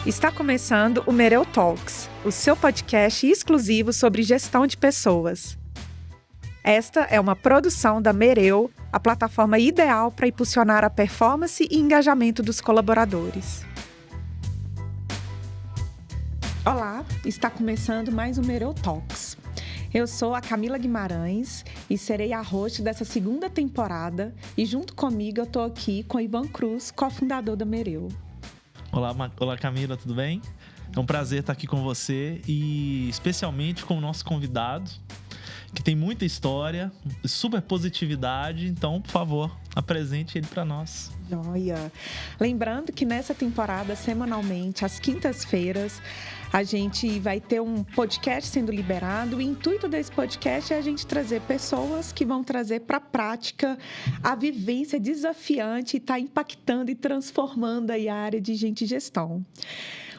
Está começando o Mereu Talks, o seu podcast exclusivo sobre gestão de pessoas. Esta é uma produção da Mereu, a plataforma ideal para impulsionar a performance e engajamento dos colaboradores. Olá, está começando mais o Mereu Talks. Eu sou a Camila Guimarães e serei a host dessa segunda temporada e junto comigo eu estou aqui com o Ivan Cruz, cofundador da Mereu. Olá Camila, tudo bem? É um prazer estar aqui com você e especialmente com o nosso convidado, que tem muita história, super positividade, então, por favor, apresente ele para nós. Joia! Lembrando que nessa temporada, semanalmente, às quintas-feiras, a gente vai ter um podcast sendo liberado. O intuito desse podcast é a gente trazer pessoas que vão trazer para a prática a vivência desafiante e estar impactando e transformando aí a área de gente e gestão.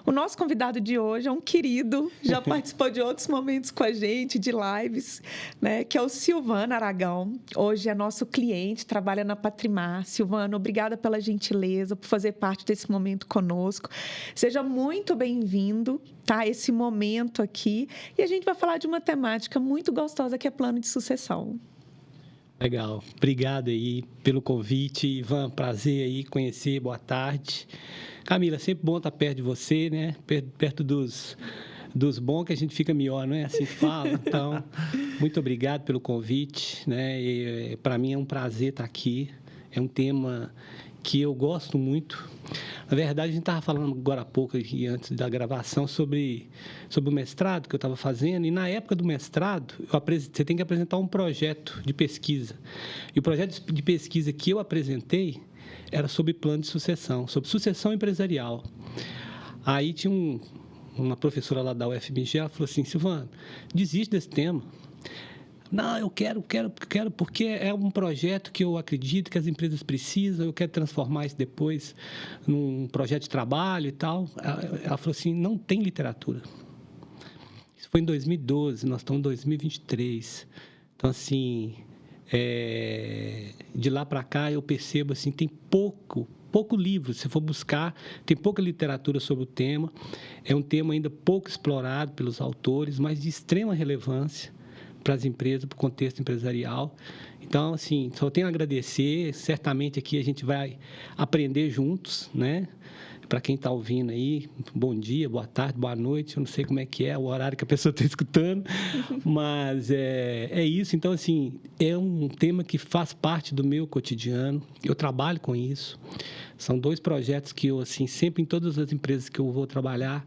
O nosso convidado de hoje é um querido, já participou de outros momentos com a gente, de lives, né? Que é o Silvano Aragão. Hoje é nosso cliente, trabalha na Patrimar. Silvano, obrigada pela gentileza, por fazer parte desse momento conosco. Seja muito bem-vindo, tá? Esse momento aqui. E a gente vai falar de uma temática muito gostosa, que é plano de sucessão. Legal. Obrigado aí pelo convite. Ivan, prazer aí conhecer. Boa tarde. Camila, sempre bom estar perto de você, né? Perto dos bons que a gente fica melhor, não é assim que fala? Então, muito obrigado pelo convite, né? Para mim é um prazer estar aqui. É um tema que eu gosto muito. Na verdade, a gente estava falando agora há pouco, aqui, antes da gravação, sobre o mestrado que eu estava fazendo. E, na época do mestrado, você tem que apresentar um projeto de pesquisa. E o projeto de pesquisa que eu apresentei era sobre plano de sucessão, sobre sucessão empresarial. Aí tinha uma professora lá da UFMG, ela falou assim: Silvano, desiste desse tema. Não, eu quero, porque é um projeto que eu acredito que as empresas precisam, eu quero transformar isso depois num projeto de trabalho e tal. Ela falou assim: não tem literatura. Isso foi em 2012, nós estamos em 2023. Então, assim, de lá para cá eu percebo assim, tem pouco livro, se for buscar, tem pouca literatura sobre o tema. É um tema ainda pouco explorado pelos autores, mas de extrema relevância para as empresas, para o contexto empresarial. Então, assim, só tenho a agradecer. Certamente aqui a gente vai aprender juntos, né? Para quem está ouvindo aí, bom dia, boa tarde, boa noite. Eu não sei como é que é o horário que a pessoa está escutando, mas é isso. Então, assim, é um tema que faz parte do meu cotidiano. Eu trabalho com isso. São 2 projetos que eu, assim, sempre em todas as empresas que eu vou trabalhar,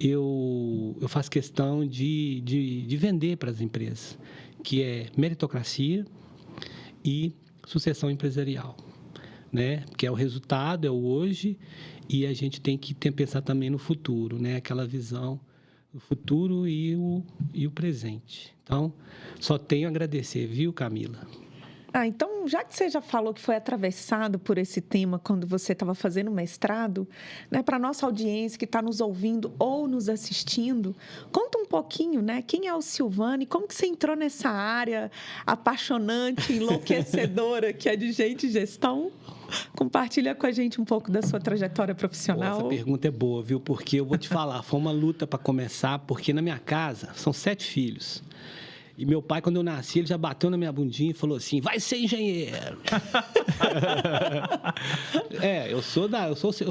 eu faço questão de vender para as empresas, que é meritocracia e sucessão empresarial, né? Que é o resultado, é o hoje, e a gente tem que pensar também no futuro, né? Aquela visão do futuro e o presente. Então, só tenho a agradecer, viu, Camila? Então, já que você já falou que foi atravessado por esse tema quando você estava fazendo mestrado, né, para a nossa audiência que está nos ouvindo ou nos assistindo, conta um pouquinho, né, quem é o Silvano e como que você entrou nessa área apaixonante, enlouquecedora, que é de gente e gestão? Compartilha com a gente um pouco da sua trajetória profissional. Essa pergunta é boa, viu? Porque eu vou te falar, foi uma luta para começar, porque na minha casa são 7 filhos. E meu pai, quando eu nasci, ele já bateu na minha bundinha e falou assim: vai ser engenheiro. Eu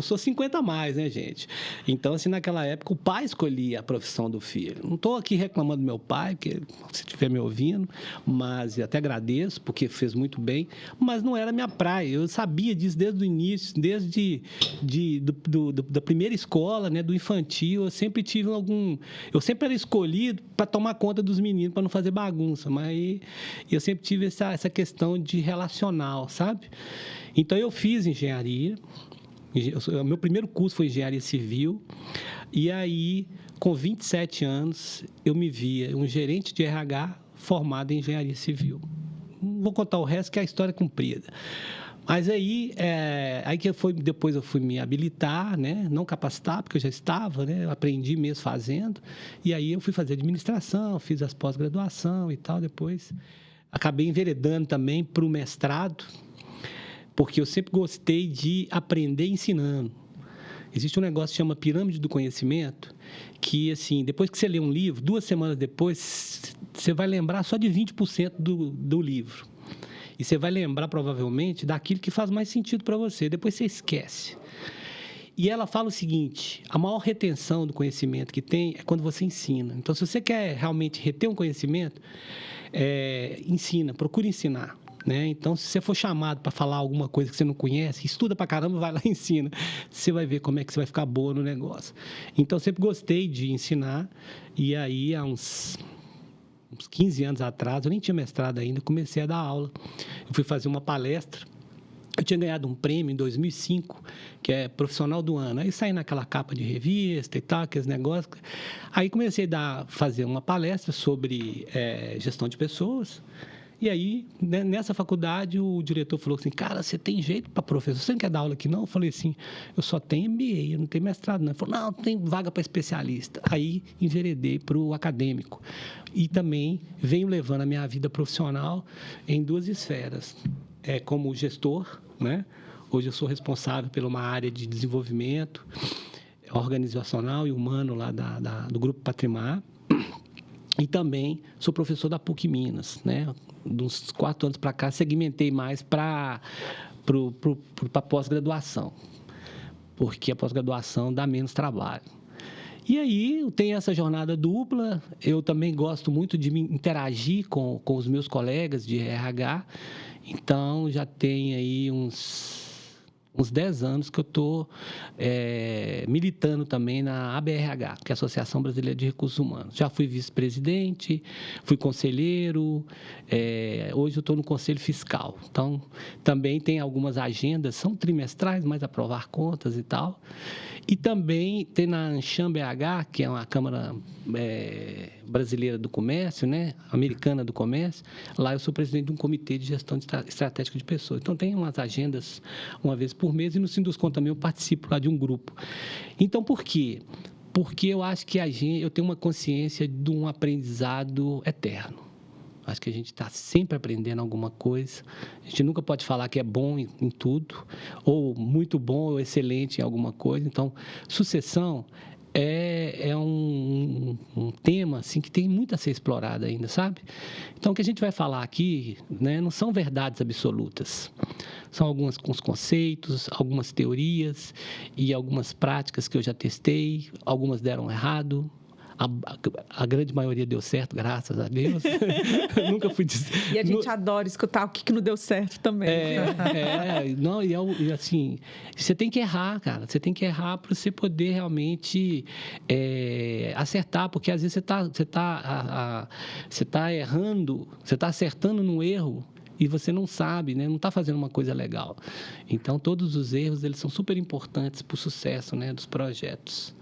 sou 50 a mais, né, gente? Então, assim, naquela época, o pai escolhia a profissão do filho. Não estou aqui reclamando do meu pai, porque se estiver me ouvindo, mas eu até agradeço, porque fez muito bem, mas não era minha praia. Eu sabia disso desde o início, desde da primeira escola, né, do infantil. Eu sempre era escolhido para tomar conta dos meninos, para não fazer bagunça, mas eu sempre tive essa questão de relacional, sabe? Então, eu fiz engenharia. Meu primeiro curso foi engenharia civil. E aí, com 27 anos, eu me via um gerente de RH formado em engenharia civil. Não vou contar o resto, que é a história comprida. Mas depois eu fui me habilitar, né? Não capacitar, porque eu já estava, né? Eu aprendi mesmo fazendo. E aí eu fui fazer administração, fiz as pós-graduação e tal. Depois acabei enveredando também para o mestrado, porque eu sempre gostei de aprender ensinando. Existe um negócio que chama pirâmide do conhecimento, que, assim, depois que você lê um livro, 2 semanas depois, você vai lembrar só de 20% do livro. E você vai lembrar, provavelmente, daquilo que faz mais sentido para você. Depois você esquece. E ela fala o seguinte: a maior retenção do conhecimento que tem é quando você ensina. Então, se você quer realmente reter um conhecimento, ensina, procura ensinar. Né? Então, se você for chamado para falar alguma coisa que você não conhece, estuda para caramba, vai lá e ensina. Você vai ver como é que você vai ficar boa no negócio. Então, eu sempre gostei de ensinar. E aí, há uns 15 anos atrás, eu nem tinha mestrado ainda, comecei a dar aula. Eu fui fazer uma palestra. Eu tinha ganhado um prêmio em 2005, que é profissional do ano. Aí saí naquela capa de revista e tal, aqueles negócios. Aí comecei a fazer uma palestra sobre gestão de pessoas. E aí, nessa faculdade, o diretor falou assim: cara, você tem jeito para professor, você não quer dar aula aqui não? Eu falei assim: eu só tenho MBA, eu não tenho mestrado não. Ele falou: não, tem vaga para especialista. Aí, enveredei para o acadêmico. E também venho levando a minha vida profissional em 2 esferas. Como gestor, né? Hoje eu sou responsável por uma área de desenvolvimento organizacional e humano lá do Grupo Patrimar. E também sou professor da PUC Minas, né? De uns 4 anos para cá, segmentei mais para a pós-graduação, porque a pós-graduação dá menos trabalho. E aí, eu tenho essa jornada dupla, eu também gosto muito de me interagir com os meus colegas de RH, então já tem aí uns 10 anos que eu estou militando também na ABRH, que é a Associação Brasileira de Recursos Humanos. Já fui vice-presidente, fui conselheiro, hoje eu estou no Conselho Fiscal. Então, também tem algumas agendas, são trimestrais, mas aprovar contas e tal. E também tem na Ancham BH, que é uma Câmara Brasileira do Comércio, né? Americana do Comércio. Lá eu sou presidente de um comitê de gestão estratégica de pessoas. Então, tem umas agendas uma vez por mês e no Sinduscon também eu participo lá de um grupo. Então, por quê? Porque eu acho que eu tenho uma consciência de um aprendizado eterno. Acho que a gente está sempre aprendendo alguma coisa. A gente nunca pode falar que é bom em tudo, ou muito bom ou excelente em alguma coisa. Então, sucessão é um tema assim, que tem muito a ser explorado ainda, sabe? Então, o que a gente vai falar aqui, né, não são verdades absolutas. São alguns conceitos, algumas teorias e algumas práticas que eu já testei. Algumas deram errado. A grande maioria deu certo, graças a Deus. Nunca fui dizer. E a gente adora escutar o que não deu certo também. E assim, você tem que errar, cara. Você tem que errar para você poder realmente acertar, porque às vezes você tá errando, você está acertando no erro e você não sabe, né? Não está fazendo uma coisa legal. Então, todos os erros, eles são super importantes para o sucesso, né, dos projetos.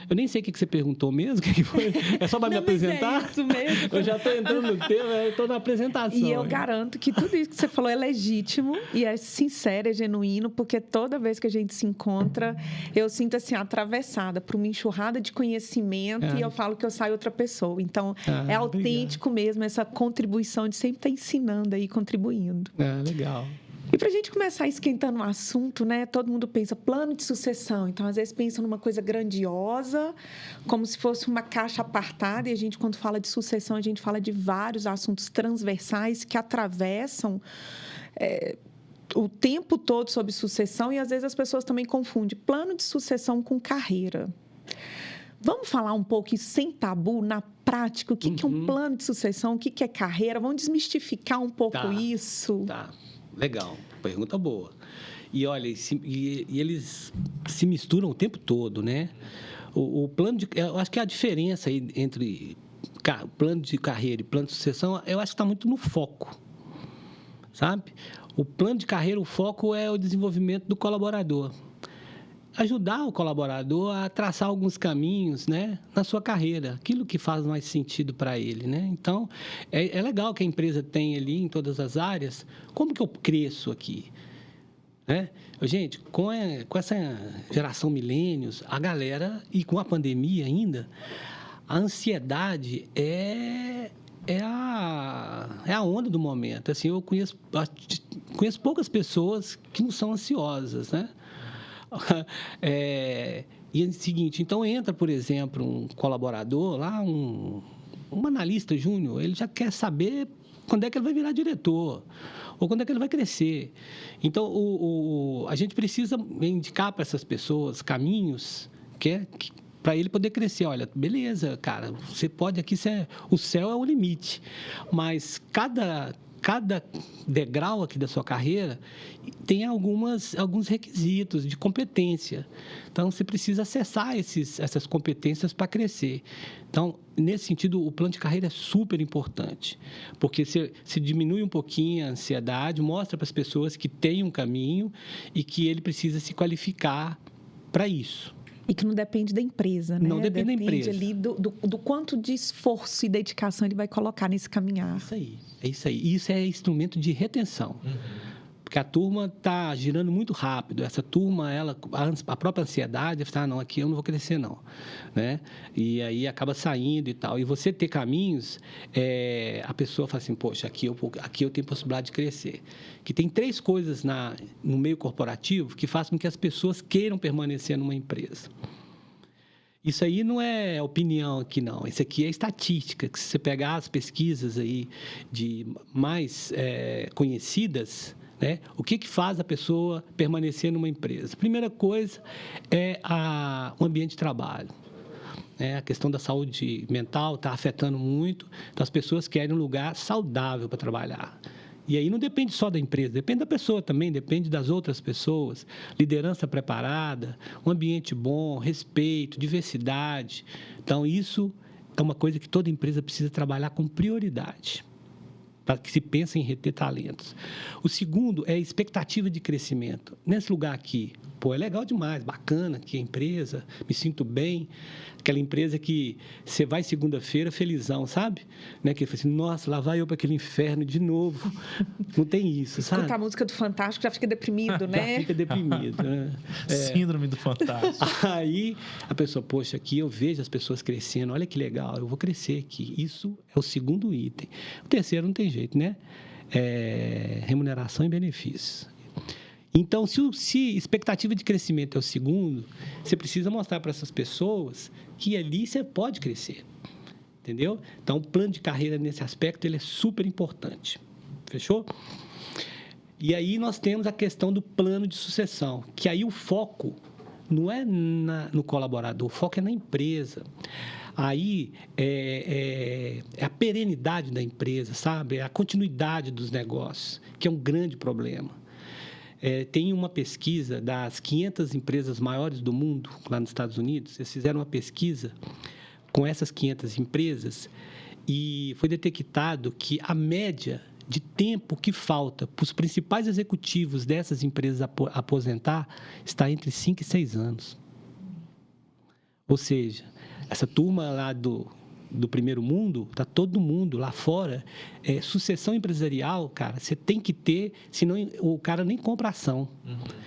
Eu nem sei o que você perguntou mesmo, o que foi? É só para me apresentar? É isso mesmo. Eu já estou entrando no tema, eu estou na apresentação. E eu garanto que tudo isso que você falou é legítimo e é sincero, é genuíno, porque toda vez que a gente se encontra, eu sinto assim, atravessada por uma enxurrada de conhecimento e eu falo que eu saio outra pessoa. Então, é autêntico mesmo essa contribuição de sempre estar ensinando aí, contribuindo. Legal. E para a gente começar esquentando o assunto, né? Todo mundo pensa plano de sucessão. Então, às vezes, pensa numa coisa grandiosa, como se fosse uma caixa apartada. E a gente, quando fala de sucessão, a gente fala de vários assuntos transversais que atravessam o tempo todo sobre sucessão. E, às vezes, as pessoas também confundem plano de sucessão com carreira. Vamos falar um pouco, sem tabu, na prática, o que é um plano de sucessão, o que é carreira? Vamos desmistificar um pouco isso. Tá. Legal, pergunta boa. E olha, eles se misturam o tempo todo, né? O plano eu acho que a diferença aí entre plano de carreira e plano de sucessão, eu acho que está muito no foco, sabe? O plano de carreira, o foco é o desenvolvimento do colaborador. Ajudar o colaborador a traçar alguns caminhos, né, na sua carreira, aquilo que faz mais sentido para ele, né? Então, é legal que a empresa tenha ali em todas as áreas, como que eu cresço aqui, né? Gente, com essa geração milênios, a galera, e com a pandemia ainda, a ansiedade é a onda do momento. Assim, eu conheço poucas pessoas que não são ansiosas, né? E é o seguinte, então entra, por exemplo, um colaborador lá, um analista júnior, ele já quer saber quando é que ele vai virar diretor, ou quando é que ele vai crescer. Então, a gente precisa indicar para essas pessoas caminhos para ele poder crescer. Olha, beleza, cara, você pode aqui, o céu é o limite, mas cada degrau aqui da sua carreira tem alguns requisitos de competência. Então, você precisa acessar essas competências para crescer. Então, nesse sentido, o plano de carreira é super importante, porque se diminui um pouquinho a ansiedade, mostra para as pessoas que tem um caminho e que ele precisa se qualificar para isso. E que não depende da empresa, né? Não depende da empresa. Ali do quanto de esforço e dedicação ele vai colocar nesse caminhar. É isso aí. Isso é instrumento de retenção. Porque a turma está girando muito rápido. Essa turma, a própria ansiedade, não, aqui eu não vou crescer, não. Né? E aí acaba saindo e tal. E você ter caminhos, a pessoa fala assim, poxa, aqui eu tenho possibilidade de crescer. Que tem 3 coisas no meio corporativo que fazem com que as pessoas queiram permanecer numa empresa. Isso aí não é opinião aqui, não. Isso aqui é estatística. Que se você pegar as pesquisas aí de mais conhecidas, né, o que faz a pessoa permanecer numa empresa? A primeira coisa é o ambiente de trabalho. A questão da saúde mental está afetando muito. Então, as pessoas querem um lugar saudável para trabalhar. E aí não depende só da empresa, depende da pessoa também, depende das outras pessoas. Liderança preparada, um ambiente bom, respeito, diversidade. Então, isso é uma coisa que toda empresa precisa trabalhar com prioridade, para que se pense em reter talentos. O segundo é a expectativa de crescimento. Nesse lugar aqui, é legal demais, bacana aqui a empresa, me sinto bem. Aquela empresa que você vai segunda-feira felizão, sabe? Né? Que assim, nossa, lá vai eu para aquele inferno de novo. Não tem isso, sabe? Escuta a música do Fantástico, já fica deprimido, né? Já fica deprimido, né? Síndrome do Fantástico. Aí a pessoa, poxa, aqui eu vejo as pessoas crescendo, olha que legal, eu vou crescer aqui. Isso é o segundo item. O terceiro não tem jeito, né? Remuneração e benefícios. Então, se expectativa de crescimento é o segundo, você precisa mostrar para essas pessoas que ali você pode crescer, entendeu? Então, o plano de carreira nesse aspecto ele é super importante, fechou? E aí nós temos a questão do plano de sucessão, que aí o foco não é no colaborador, o foco é na empresa. Aí é a perenidade da empresa, sabe? É a continuidade dos negócios, que é um grande problema. Tem uma pesquisa das 500 empresas maiores do mundo, lá nos Estados Unidos. Eles fizeram uma pesquisa com essas 500 empresas e foi detectado que a média de tempo que falta para os principais executivos dessas empresas aposentar está entre 5 e 6 anos. Ou seja, essa turma lá do primeiro mundo, está todo mundo lá fora. Sucessão empresarial, cara, você tem que ter, senão o cara nem compra ação,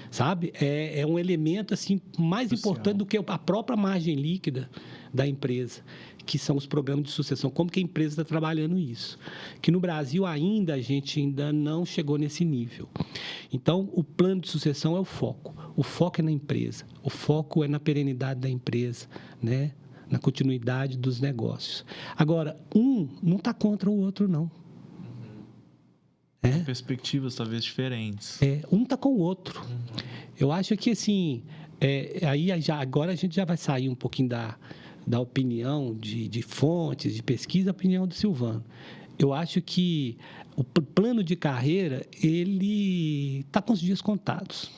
sabe? É um elemento assim, mais crucial, importante do que a própria margem líquida da empresa, que são os programas de sucessão. Como que a empresa está trabalhando isso? Que no Brasil a gente ainda não chegou nesse nível. Então, o plano de sucessão é o foco. O foco é na empresa. O foco é na perenidade da empresa, né? Na continuidade dos negócios. Agora, um não está contra o outro, não. Perspectivas talvez diferentes. Um está com o outro. Eu acho que, assim, agora a gente já vai sair um pouquinho da opinião de fontes, de pesquisa, a opinião do Silvano. Eu acho que o plano de carreira, ele está com os dias contados.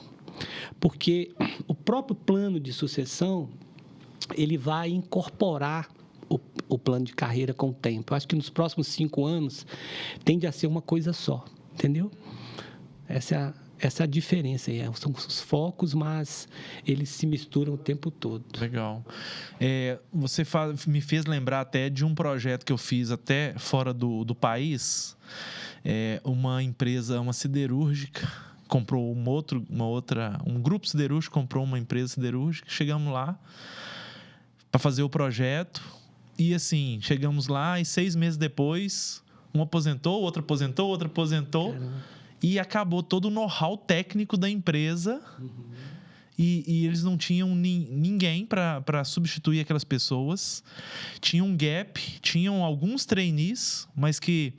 Porque o próprio plano de sucessão, ele vai incorporar o plano de carreira com o tempo. Eu acho que nos próximos 5 anos tende a ser uma coisa só, entendeu? Essa é a diferença. São os focos, mas eles se misturam o tempo todo. Legal. Você me fez lembrar até de um projeto que eu fiz até fora do país. Uma empresa, uma siderúrgica, comprou um grupo siderúrgico comprou uma empresa siderúrgica. Chegamos lá para fazer o projeto e assim, chegamos lá e 6 meses depois, um aposentou, outro aposentou Caramba. E acabou todo o know-how técnico da empresa e eles não tinham ninguém para substituir aquelas pessoas. Tinha um gap, tinham alguns trainees, mas que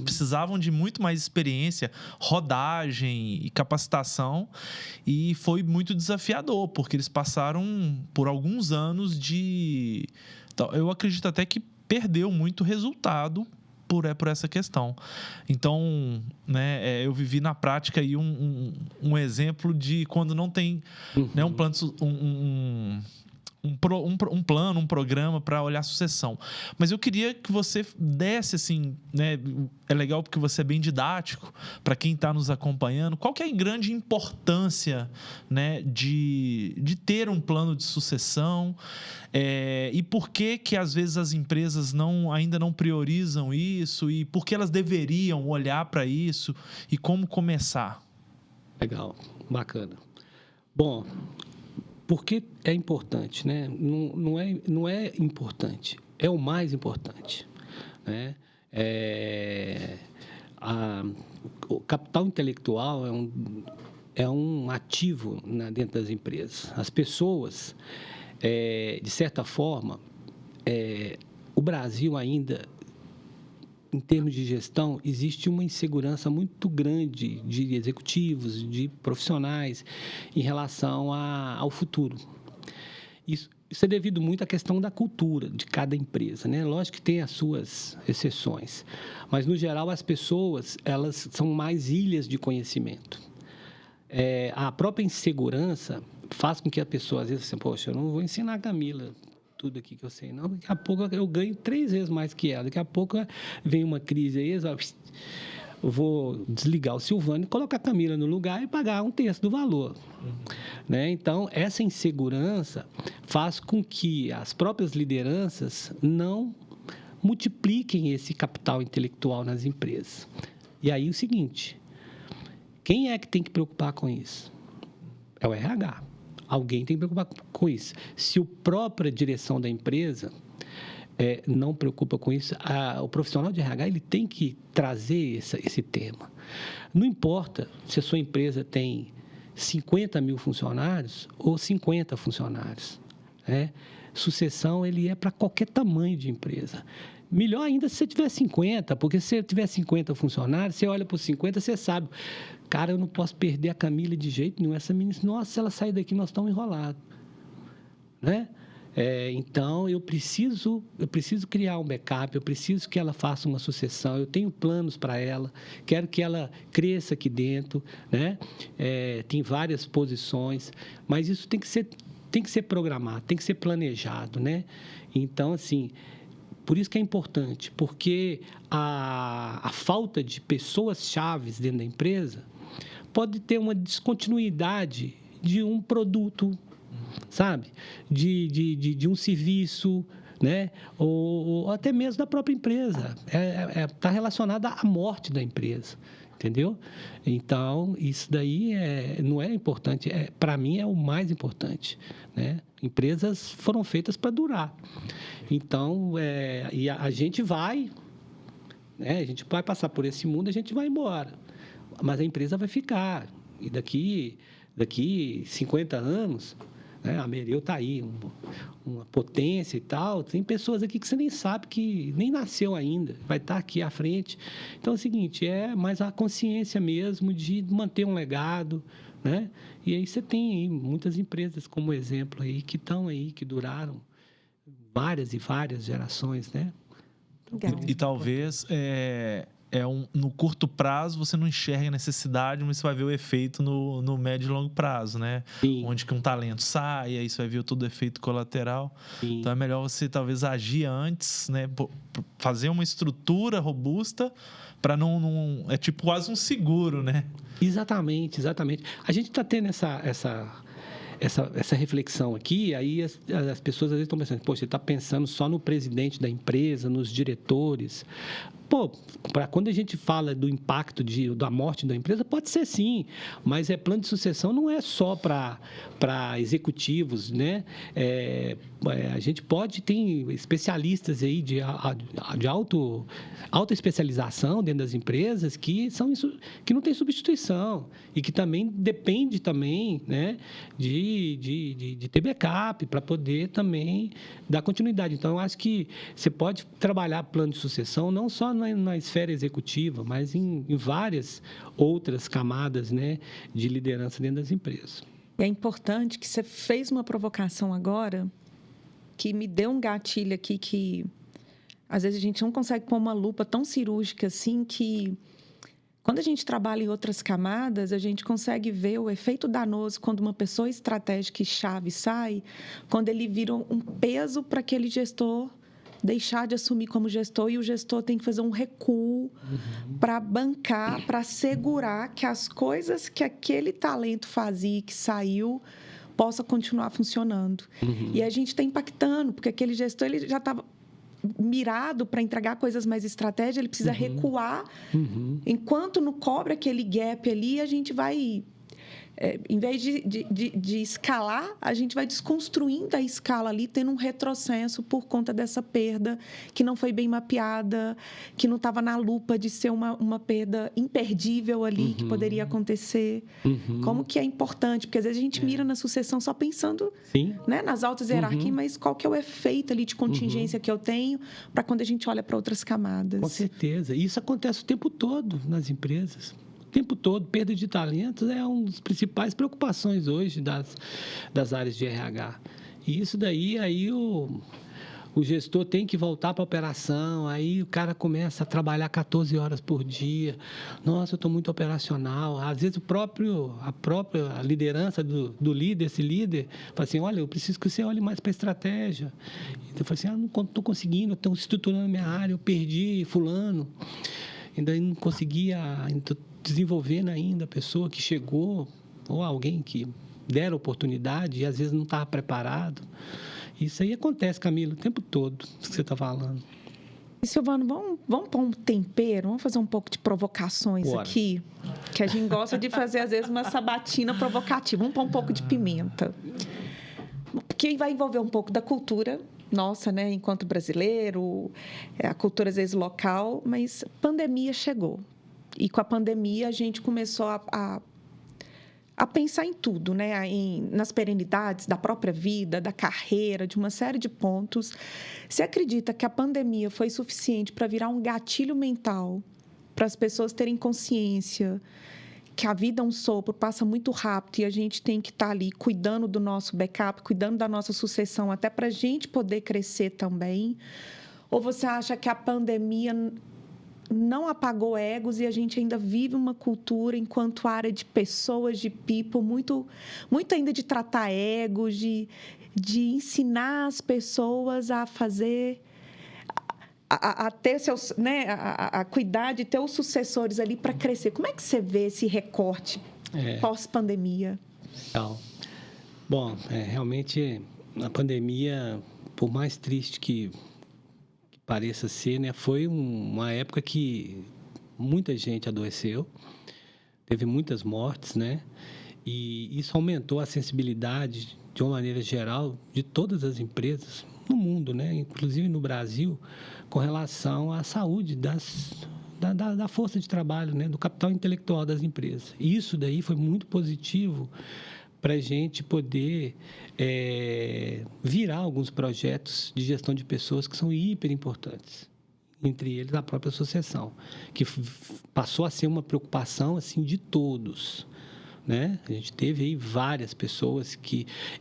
precisavam de muito mais experiência, rodagem e capacitação, e foi muito desafiador, porque eles passaram por alguns anos de... Eu acredito até que perdeu muito resultado por essa questão. Então, né, eu vivi na prática aí um exemplo de quando não tem né, um plano, um programa para olhar a sucessão. Mas eu queria que você desse, assim, né? É legal porque você é bem didático para quem está nos acompanhando. Qual que é a grande importância, né, de ter um plano de sucessão? E por que às vezes as empresas ainda não priorizam isso? E por que elas deveriam olhar para isso? E como começar? Legal, bacana. Bom, porque é importante, né? Não é importante, é o mais importante, né? O capital intelectual é um ativo dentro das empresas. As pessoas, de certa forma, o Brasil ainda, em termos de gestão, existe uma insegurança muito grande de executivos, de profissionais, em relação ao futuro. Isso é devido muito à questão da cultura de cada empresa, né? Lógico que tem as suas exceções, mas, no geral, as pessoas, elas são mais ilhas de conhecimento. A própria insegurança faz com que a pessoa, às vezes, assim, poxa, eu não vou ensinar a Camila tudo aqui que eu sei, não. Daqui a pouco eu ganho 3 vezes mais que ela. Daqui a pouco vem uma crise aí, eu vou desligar o Silvano e colocar a Camila no lugar e pagar 1/3 do valor. Né? Então, essa insegurança faz com que as próprias lideranças não multipliquem esse capital intelectual nas empresas. E aí, o seguinte, quem é que tem que preocupar com isso? É o RH. Alguém tem que preocupar com isso. Se a própria direção da empresa não preocupa com isso, o profissional de RH ele tem que trazer esse tema. Não importa se a sua empresa tem 50 mil funcionários ou 50 funcionários. Né? Sucessão ele é para qualquer tamanho de empresa. Melhor ainda se você tiver 50, porque se você tiver 50 funcionários, você olha para os 50, você sabe, cara, eu não posso perder a Camila de jeito nenhum. Essa menina, nossa, se ela sair daqui, nós estamos enrolados. Né? Então, eu preciso criar um backup, eu preciso que ela faça uma sucessão, eu tenho planos para ela, quero que ela cresça aqui dentro, né? Tem várias posições, mas isso tem que ser programado, tem que ser planejado, né? Então, assim, por isso que é importante, porque a falta de pessoas-chaves dentro da empresa pode ter uma descontinuidade de um produto, sabe? De um serviço, né? Ou até mesmo da própria empresa. Está relacionada à morte da empresa, entendeu? Então, isso daí não é importante. Para mim, é o mais importante, né? Empresas foram feitas para durar. Então, e a gente vai, né? A gente vai passar por esse mundo, a gente vai embora. Mas a empresa vai ficar. E daqui 50 anos... A Mereu está aí, uma potência e tal. Tem pessoas aqui que você nem sabe, que nem nasceu ainda, vai estar aqui à frente. Então, é o seguinte, mais a consciência mesmo de manter um legado, né? E aí você tem aí muitas empresas como exemplo aí, que estão aí, que duraram várias e várias gerações, né? Então, e talvez... no curto prazo você não enxerga a necessidade, mas você vai ver o efeito no médio e longo prazo, né? Sim. Onde que um talento sai, aí você vai ver todo o efeito colateral. Sim. Então é melhor você talvez agir antes, né? Fazer uma estrutura robusta para não... É tipo quase um seguro, né? Exatamente. A gente está tendo essa reflexão aqui, aí as pessoas às vezes estão pensando, poxa, você está pensando só no presidente da empresa, nos diretores. quando a gente fala do impacto da morte da empresa, pode ser sim, mas plano de sucessão não é só para executivos, né? A gente tem especialistas aí de alta especialização dentro das empresas que não tem substituição e que também depende também, né, de ter backup para poder também dar continuidade. Então, eu acho que você pode trabalhar plano de sucessão não só na esfera executiva, mas em várias outras camadas, né, de liderança dentro das empresas. É importante que você fez uma provocação agora que me deu um gatilho aqui que às vezes a gente não consegue pôr uma lupa tão cirúrgica assim que quando a gente trabalha em outras camadas, a gente consegue ver o efeito danoso quando uma pessoa estratégica e chave sai, quando ele vira um peso para aquele gestor deixar de assumir como gestor e o gestor tem que fazer um recuo para bancar, para assegurar que as coisas que aquele talento fazia e que saiu possa continuar funcionando. E a gente está impactando, porque aquele gestor ele já estava mirado para entregar coisas mais estratégicas, ele precisa recuar. Enquanto não cobre aquele gap ali, a gente vai... em vez de escalar, a gente vai desconstruindo a escala ali, tendo um retrocesso por conta dessa perda que não foi bem mapeada, que não estava na lupa de ser uma perda imperdível ali, que poderia acontecer. Como que é importante, porque às vezes a gente mira na sucessão só pensando, né, nas altas hierarquias, mas qual que é o efeito ali de contingência que eu tenho para quando a gente olha para outras camadas. Com certeza. E isso acontece o tempo todo nas empresas. O tempo todo, perda de talentos é uma das principais preocupações hoje das áreas de RH. E isso daí, aí o gestor tem que voltar para a operação, aí o cara começa a trabalhar 14 horas por dia. Nossa, eu estou muito operacional. Às vezes a própria liderança do líder, esse líder, fala assim, olha, eu preciso que você olhe mais para a estratégia. Então, eu falo assim, não estou conseguindo, estou estruturando minha área, eu perdi fulano. Ainda não conseguia desenvolvendo ainda a pessoa que chegou, ou alguém que dera oportunidade e às vezes não estava preparado. Isso aí acontece, Camila, o tempo todo, que você está falando. E, Silvano, vamos pôr um tempero, vamos fazer um pouco de provocações aqui, que a gente gosta de fazer, às vezes, uma sabatina provocativa. Vamos pôr um pouco de pimenta. Porque vai envolver um pouco da cultura nossa, né, enquanto brasileiro, a cultura, às vezes, local, mas pandemia chegou. E com a pandemia, a gente começou a pensar em tudo, né? Nas perenidades da própria vida, da carreira, de uma série de pontos. Você acredita que a pandemia foi suficiente para virar um gatilho mental para as pessoas terem consciência que a vida é um sopro, passa muito rápido e a gente tem que estar ali cuidando do nosso backup, cuidando da nossa sucessão, até para a gente poder crescer também? Ou você acha que a pandemia não apagou egos e a gente ainda vive uma cultura, enquanto área de pessoas, de people, muito ainda de tratar egos, de ensinar as pessoas a fazer, a ter seus, né, a cuidar de ter os sucessores ali para crescer? Como é que você vê esse recorte pós-pandemia? Legal. Bom, realmente a pandemia, por mais triste que pareça ser, né, foi uma época que muita gente adoeceu, teve muitas mortes, né, e isso aumentou a sensibilidade, de uma maneira geral, de todas as empresas no mundo, né, inclusive no Brasil, com relação à saúde da força de trabalho, né, do capital intelectual das empresas. E isso daí foi muito positivo para a gente poder virar alguns projetos de gestão de pessoas que são hiper importantes, entre eles a própria associação, que passou a ser uma preocupação assim de todos, né? A gente teve aí várias pessoas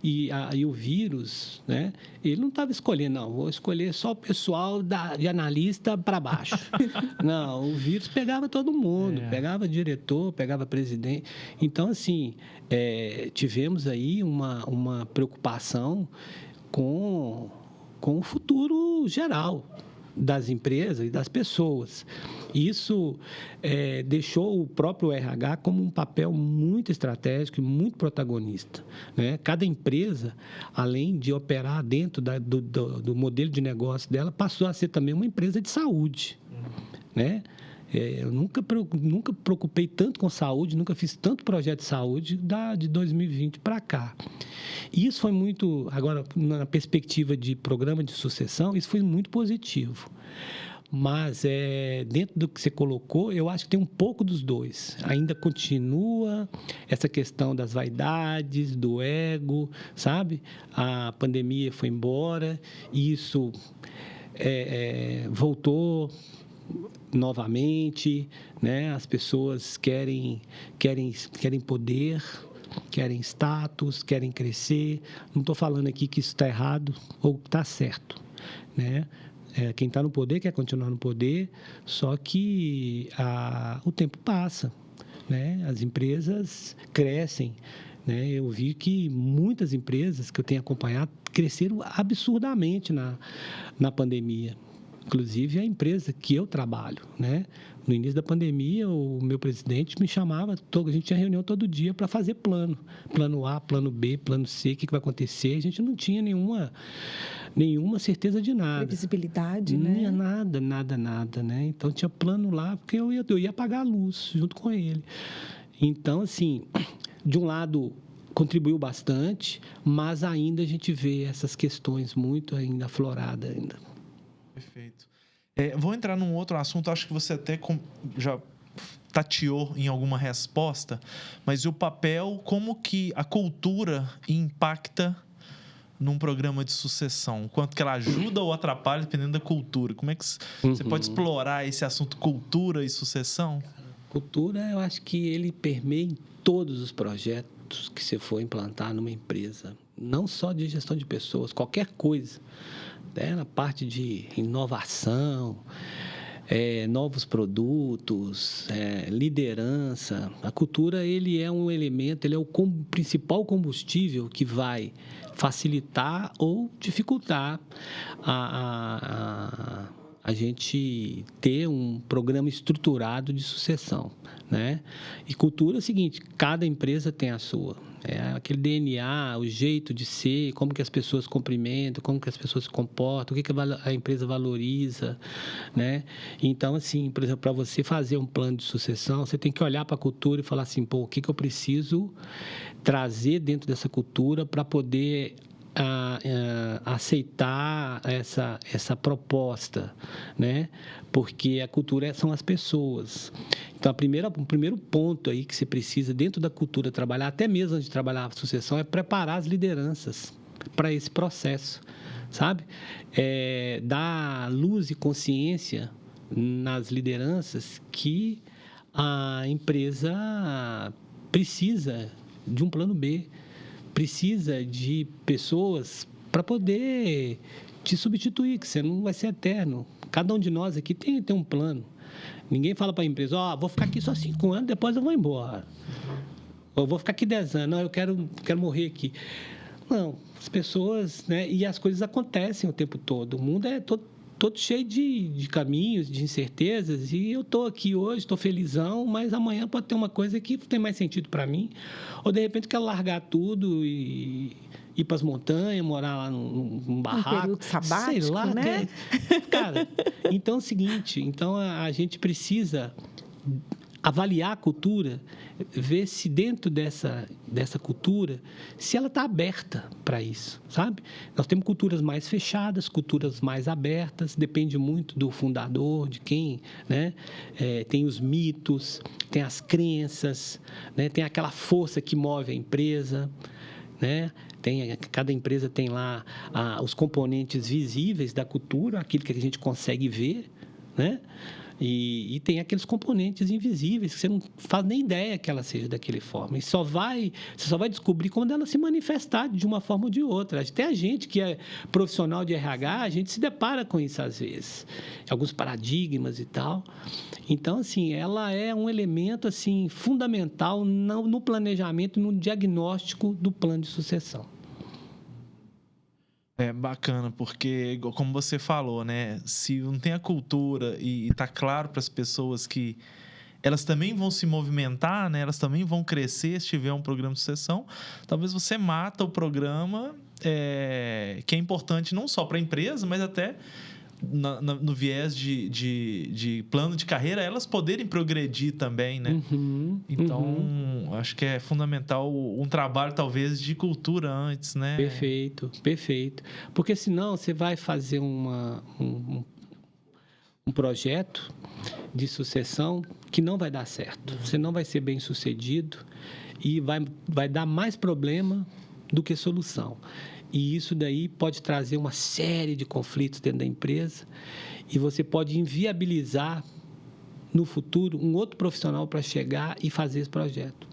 e o vírus, né? Ele não estava escolhendo, não, vou escolher só o pessoal de analista para baixo. Não, o vírus pegava todo mundo, pegava diretor, pegava presidente. Então, assim, tivemos aí uma preocupação com o futuro geral das empresas e das pessoas. Isso deixou o próprio RH como um papel muito estratégico e muito protagonista, né? Cada empresa, além de operar dentro do modelo de negócio dela, passou a ser também uma empresa de saúde. né? Eu nunca preocupei tanto com saúde, nunca fiz tanto projeto de saúde de 2020 para cá. E isso foi muito, agora, na perspectiva de programa de sucessão, isso foi muito positivo. Mas, dentro do que você colocou, eu acho que tem um pouco dos dois. Ainda continua essa questão das vaidades, do ego, sabe? A pandemia foi embora, e isso voltou novamente, né? As pessoas querem poder, querem status, querem crescer. Não estou falando aqui que isso está errado ou está certo, né? Quem está no poder quer continuar no poder, só que o tempo passa, né? As empresas crescem, né? Eu vi que muitas empresas que eu tenho acompanhado cresceram absurdamente na pandemia. Inclusive a empresa que eu trabalho, né? No início da pandemia, o meu presidente me chamava, a gente tinha reunião todo dia para fazer plano A, plano B, plano C, o que vai acontecer. A gente não tinha nenhuma certeza de nada. Previsibilidade, não né? tinha nada, né? Então tinha plano lá, porque eu ia pagar a luz junto com ele. Então, assim, de um lado contribuiu bastante, mas ainda a gente vê essas questões muito ainda afloradas ainda. Perfeito. Vou entrar num outro assunto, acho que você até já tateou em alguma resposta, mas o papel, como que a cultura impacta num programa de sucessão? Quanto que ela ajuda ou atrapalha, dependendo da cultura? Como é que você pode explorar esse assunto cultura e sucessão? Cultura, eu acho que ele permeia em todos os projetos que você for implantar numa empresa, não só de gestão de pessoas, qualquer coisa. Na parte de inovação, novos produtos, liderança. A cultura, ele é um elemento, ele é o principal combustível que vai facilitar ou dificultar a gente ter um programa estruturado de sucessão, né? E cultura é o seguinte, cada empresa tem a sua. Aquele DNA, o jeito de ser, como que as pessoas cumprimentam, como que as pessoas se comportam, o que a empresa valoriza, né? Então, assim, por exemplo, para você fazer um plano de sucessão, você tem que olhar para a cultura e falar assim, o que eu preciso trazer dentro dessa cultura para poder aceitar essa proposta, né? Porque a cultura são as pessoas. Então, o primeiro ponto aí que você precisa, dentro da cultura, trabalhar, até mesmo antes de trabalhar a sucessão, é preparar as lideranças para esse processo, sabe? Dar luz e consciência nas lideranças que a empresa precisa de um plano B, precisa de pessoas para poder te substituir, que você não vai ser eterno. Cada um de nós aqui tem um plano. Ninguém fala para a empresa, vou ficar aqui só 5 anos, depois eu vou embora. Ou vou ficar aqui 10 anos, não, eu quero morrer aqui. Não, as pessoas, né? E as coisas acontecem o tempo todo. O mundo é todo cheio de caminhos, de incertezas, e eu estou aqui hoje, estou felizão, mas amanhã pode ter uma coisa que tem mais sentido para mim, ou de repente quero largar tudo e ir para as montanhas, morar lá num barraco, um período sabático, sei lá, né? Cara, então é o seguinte, então a gente precisa avaliar a cultura, ver se dentro dessa cultura, se ela está aberta para isso, sabe? Nós temos culturas mais fechadas, culturas mais abertas, depende muito do fundador, de quem, né? Tem os mitos, tem as crenças, né? Tem aquela força que move a empresa, né? Cada empresa tem lá os componentes visíveis da cultura, aquilo que a gente consegue ver, né? E tem aqueles componentes invisíveis que você não faz nem ideia que ela seja daquela forma. E você só vai descobrir quando ela se manifestar de uma forma ou de outra. Até a gente que é profissional de RH, a gente se depara com isso às vezes. Alguns paradigmas e tal. Então, assim, ela é um elemento assim, fundamental no planejamento, no diagnóstico do plano de sucessão. É bacana, porque, como você falou, né? Se não tem a cultura e tá claro para as pessoas que elas também vão se movimentar, né? Elas também vão crescer se tiver um programa de sucessão, talvez você mata o programa, que é importante não só para a empresa, mas até no viés de plano de carreira, elas poderem progredir também, né? Então, acho que é fundamental um trabalho, talvez, de cultura antes, né? Perfeito, perfeito. Porque senão você vai fazer um projeto de sucessão que não vai dar certo. Você não vai ser bem sucedido e vai dar mais problema do que solução. E isso daí pode trazer uma série de conflitos dentro da empresa e você pode inviabilizar no futuro um outro profissional para chegar e fazer esse projeto.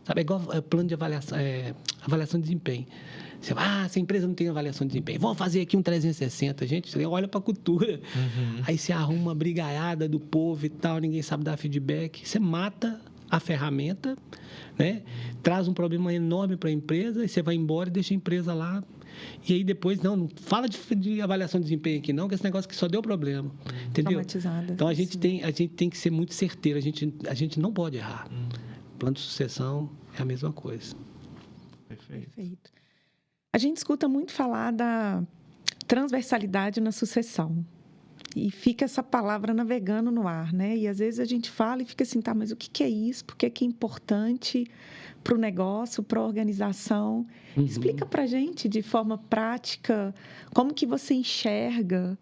Sabe, é igual plano de avaliação de desempenho. Você vai, essa empresa não tem avaliação de desempenho, vamos fazer aqui um 360. Gente, você olha para a cultura, aí você arruma uma brigaiada do povo e tal, ninguém sabe dar feedback, você mata a ferramenta, né? Traz um problema enorme para a empresa e você vai embora e deixa a empresa lá. E aí depois, não fala de avaliação de desempenho aqui não, que esse negócio que só deu problema. Entendeu? Traumatizada. Então, a gente tem que ser muito certeiro, a gente não pode errar. Plano de sucessão é a mesma coisa. Perfeito. A gente escuta muito falar da transversalidade na sucessão. E fica essa palavra navegando no ar, né? E às vezes a gente fala e fica assim, tá, mas o que é isso? Por que é importante para o negócio, para a organização? Explica para a gente de forma prática como que você enxerga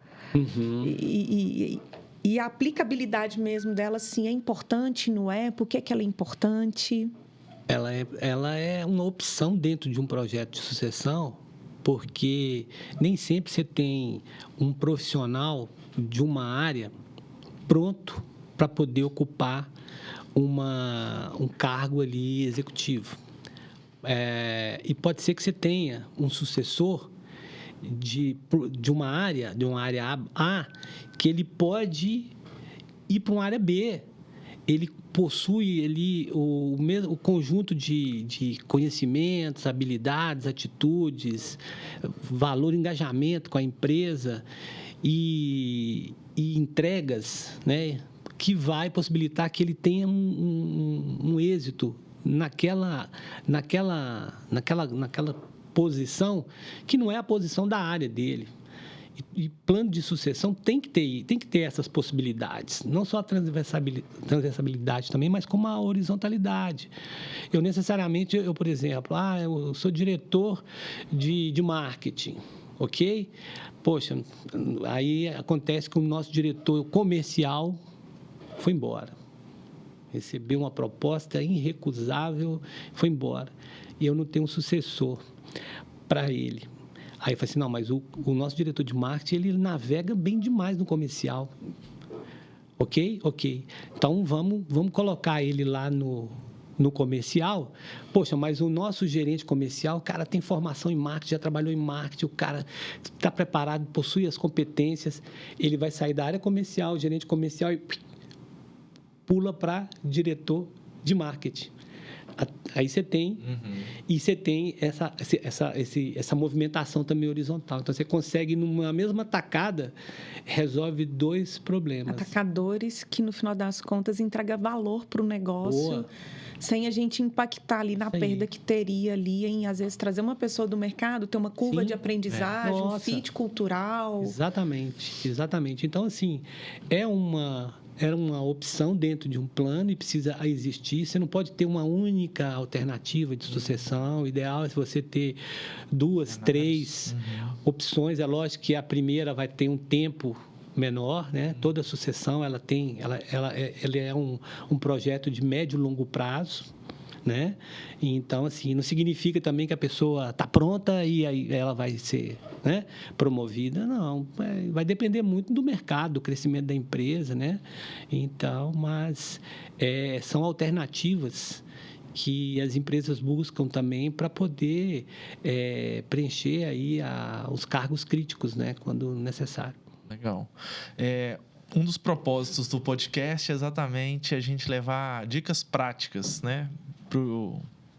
e a aplicabilidade mesmo dela, assim, é importante, não é? Por que ela é importante? Ela é uma opção dentro de um projeto de sucessão, porque nem sempre você tem um profissional de uma área pronto para poder ocupar um cargo ali executivo. E pode ser que você tenha um sucessor de uma área A, que ele pode ir para uma área B. Ele possui ali o conjunto de conhecimentos, habilidades, atitudes, valor, engajamento com a empresa e entregas, né, que vai possibilitar que ele tenha um êxito naquela posição que não é a posição da área dele. E plano de sucessão tem que ter essas possibilidades, não só a transversalidade também, mas como a horizontalidade. Por exemplo, eu sou diretor de marketing, ok? Poxa, aí acontece que o nosso diretor comercial foi embora. Recebeu uma proposta irrecusável, foi embora. E eu não tenho um sucessor para ele. Aí eu falei assim, não, mas o nosso diretor de marketing, ele navega bem demais no comercial. Ok? Ok. Então, vamos colocar ele lá no comercial. Poxa, mas o nosso gerente comercial, o cara tem formação em marketing, já trabalhou em marketing, o cara está preparado, possui as competências. Ele vai sair da área comercial, gerente comercial, e pula para diretor de marketing. Aí você tem, e você tem essa movimentação também horizontal. Então, você consegue, numa mesma tacada, resolve 2 problemas. Atacadores que, no final das contas, entrega valor para o negócio. Boa. Sem a gente impactar ali na perda que teria ali em, às vezes, trazer uma pessoa do mercado, ter uma curva de aprendizagem, um fit cultural. Exatamente. Então, assim, era uma opção dentro de um plano e precisa existir. Você não pode ter uma única alternativa de sucessão. O ideal é você ter 2, 3 opções. É lógico que a primeira vai ter um tempo menor, né? Toda sucessão ela é um projeto de médio e longo prazo, né? Então, assim, não significa também que a pessoa está pronta e aí ela vai ser, né, promovida. Não, vai depender muito do mercado, do crescimento da empresa, né? Então, mas são alternativas que as empresas buscam também para poder preencher aí os cargos críticos, né, quando necessário. Legal. Um dos propósitos do podcast é exatamente a gente levar dicas práticas, né,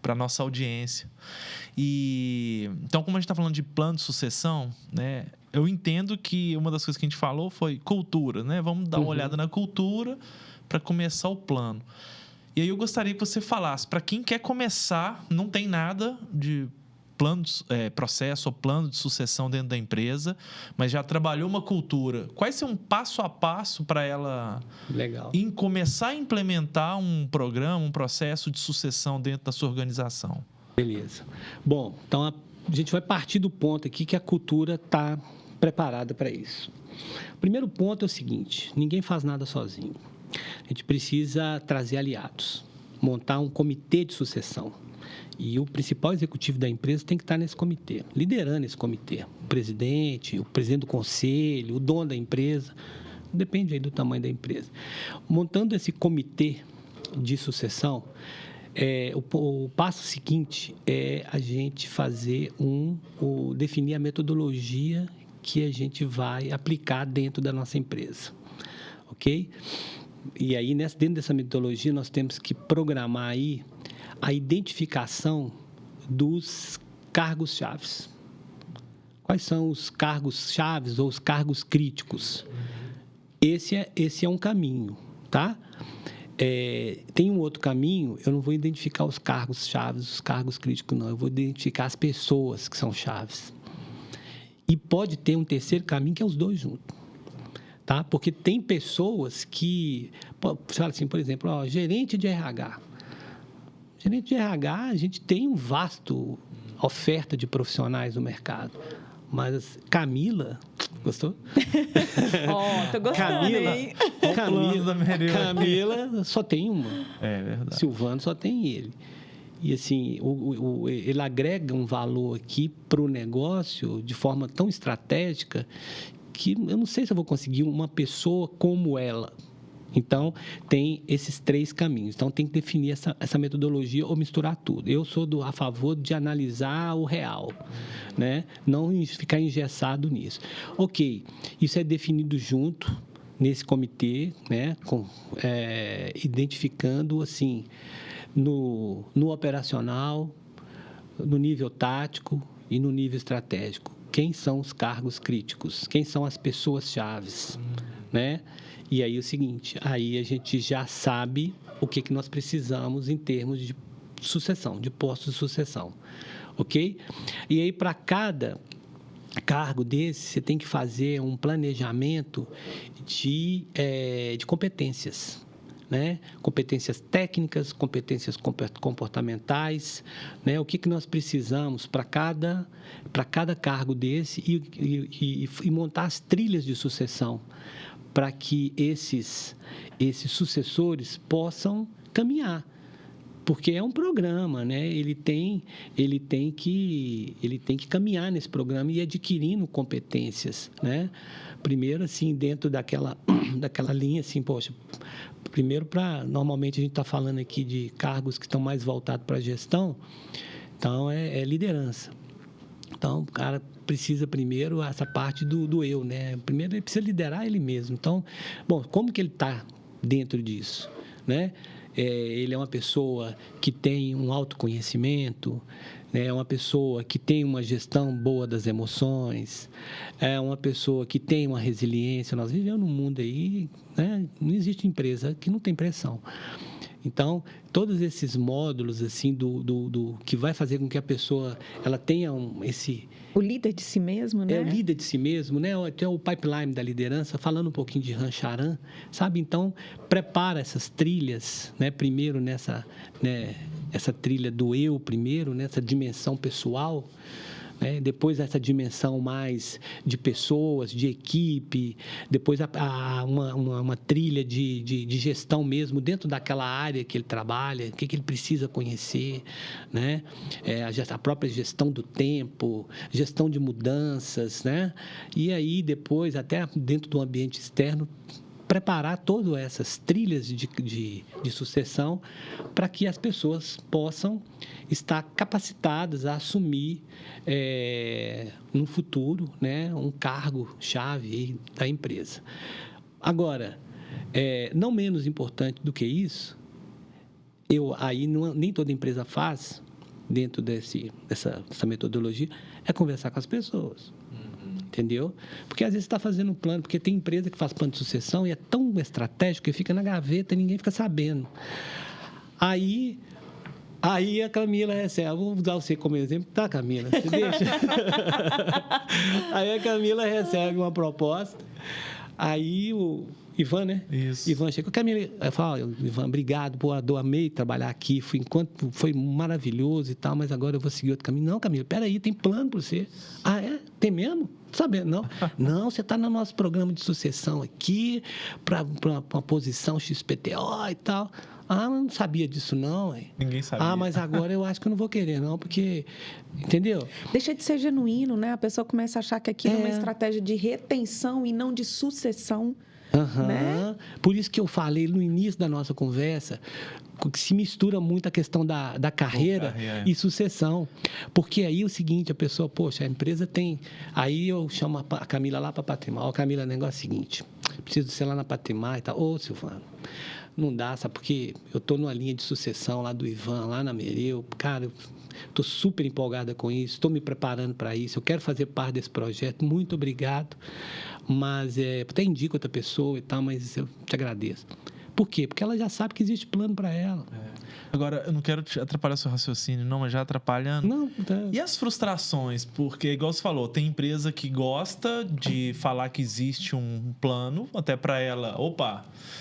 para a nossa audiência. Então, como a gente está falando de plano de sucessão, né, eu entendo que uma das coisas que a gente falou foi cultura, né? Vamos dar uma olhada na cultura para começar o plano. E aí eu gostaria que você falasse, para quem quer começar, não tem nada de processo ou plano de sucessão dentro da empresa, mas já trabalhou uma cultura. Quais são um passo a passo para ela começar a implementar um programa, um processo de sucessão dentro da sua organização? Beleza. Bom, então a gente vai partir do ponto aqui que a cultura está preparada para isso. O primeiro ponto é o seguinte: ninguém faz nada sozinho. A gente precisa trazer aliados, montar um comitê de sucessão. E o principal executivo da empresa tem que estar nesse comitê, liderando esse comitê. O presidente do conselho, o dono da empresa, depende aí do tamanho da empresa. Montando esse comitê de sucessão, o passo seguinte é a gente definir a metodologia que a gente vai aplicar dentro da nossa empresa, ok? E aí, dentro dessa metodologia, nós temos que programar aí a identificação dos cargos-chaves. Quais são os cargos-chaves ou os cargos críticos? Esse é um caminho, tá? Tem um outro caminho, eu não vou identificar os cargos-chaves, os cargos críticos, não. Eu vou identificar as pessoas que são chaves. E pode ter um terceiro caminho, que é os dois juntos. Tá? Porque tem pessoas que... Você fala assim, por exemplo, gerente de RH. Gerente de RH, a gente tem uma vasta oferta de profissionais no mercado. Mas Camila... Gostou? Tô gostando, hein? Camila só tem uma. É verdade. Silvano só tem ele. E, assim, ele agrega um valor aqui para o negócio de forma tão estratégica que eu não sei se eu vou conseguir uma pessoa como ela. Então, tem esses 3 caminhos. Então, tem que definir essa metodologia ou misturar tudo. Eu sou a favor de analisar o real, né? Não ficar engessado nisso. Ok, isso é definido junto nesse comitê, né? Identificando, assim, no operacional, no nível tático e no nível estratégico. Quem são os cargos críticos? Quem são as pessoas-chaves, né? E aí é o seguinte, aí a gente já sabe o que nós precisamos em termos de sucessão, de postos de sucessão, ok? E aí, para cada cargo desse, você tem que fazer um planejamento de competências, né? Competências técnicas, competências comportamentais, né? O que nós precisamos para cada cargo desse e montar as trilhas de sucessão para que esses sucessores possam caminhar, porque é um programa, né? Ele tem que caminhar nesse programa e ir adquirindo competências, né? Primeiro, assim, dentro daquela linha, assim, poxa, primeiro normalmente a gente está falando aqui de cargos que estão mais voltados para a gestão, então é liderança. Então, o cara precisa primeiro essa parte do eu, né? Primeiro ele precisa liderar ele mesmo. Então, bom, como que ele está dentro disso, né? Ele é uma pessoa que tem um autoconhecimento, né? É uma pessoa que tem uma gestão boa das emoções, é uma pessoa que tem uma resiliência. Nós vivemos num mundo aí, né? Não existe empresa que não tem pressão. Então, todos esses módulos assim do que vai fazer com que a pessoa ela tenha o líder de si mesmo, né? O líder de si mesmo, né? Até o pipeline da liderança, falando um pouquinho de Rancharan, sabe? Então, prepara essas trilhas, né? Primeiro essa trilha do eu primeiro, nessa dimensão pessoal, né? Depois essa dimensão mais de pessoas, de equipe, depois uma trilha de gestão mesmo dentro daquela área que ele trabalha, o que ele precisa conhecer, né? A própria gestão do tempo, gestão de mudanças, né? E aí depois, até dentro do ambiente externo, preparar todas essas trilhas de sucessão para que as pessoas possam estar capacitadas a assumir no futuro, né, um cargo-chave da empresa. Agora, não menos importante do que isso, nem toda empresa faz, dentro dessa metodologia, é conversar com as pessoas. Entendeu? Porque às vezes você está fazendo um plano, porque tem empresa que faz plano de sucessão e é tão estratégico que fica na gaveta e ninguém fica sabendo. Aí Aí a Camila recebe, vou usar você como exemplo, tá, Camila? Você deixa? Aí a Camila recebe uma proposta, aí o Ivan, né? Isso. Ivan chegou, Camila, eu falo, Ivan, obrigado, amei trabalhar aqui, foi maravilhoso e tal, mas agora eu vou seguir outro caminho. Não, Camila, peraí, tem plano para você. Ah, é? Tem mesmo? Sabendo, não. Não, você está no nosso programa de sucessão aqui, para uma posição XPTO e tal. Ah, eu não sabia disso, não. Ninguém sabia. Ah, mas agora eu acho que eu não vou querer, não, porque... Entendeu? Deixa de ser genuíno, né? A pessoa começa a achar que aquilo é uma estratégia de retenção e não de sucessão. Uhum. Né? Por isso que eu falei no início da nossa conversa que se mistura muito a questão da carreira e sucessão. Porque aí é o seguinte, a pessoa, poxa, a empresa tem... Aí eu chamo a Camila lá para a Patrimar. Ó, Camila, o negócio é o seguinte, preciso ser lá na Patrimar e tal. Ô, Silvano, não dá, sabe? Porque eu estou numa linha de sucessão lá do Ivan, lá na Mereu. Cara, eu estou super empolgada com isso, estou me preparando para isso, eu quero fazer parte desse projeto, muito obrigado. Mas até indico outra pessoa e tal, mas eu te agradeço. Por quê? Porque ela já sabe que existe plano para ela. Agora, eu não quero te atrapalhar seu raciocínio, não, mas já atrapalhando. Não, tá. E as frustrações? Porque, igual você falou, tem empresa que gosta de falar que existe um plano, até para ela,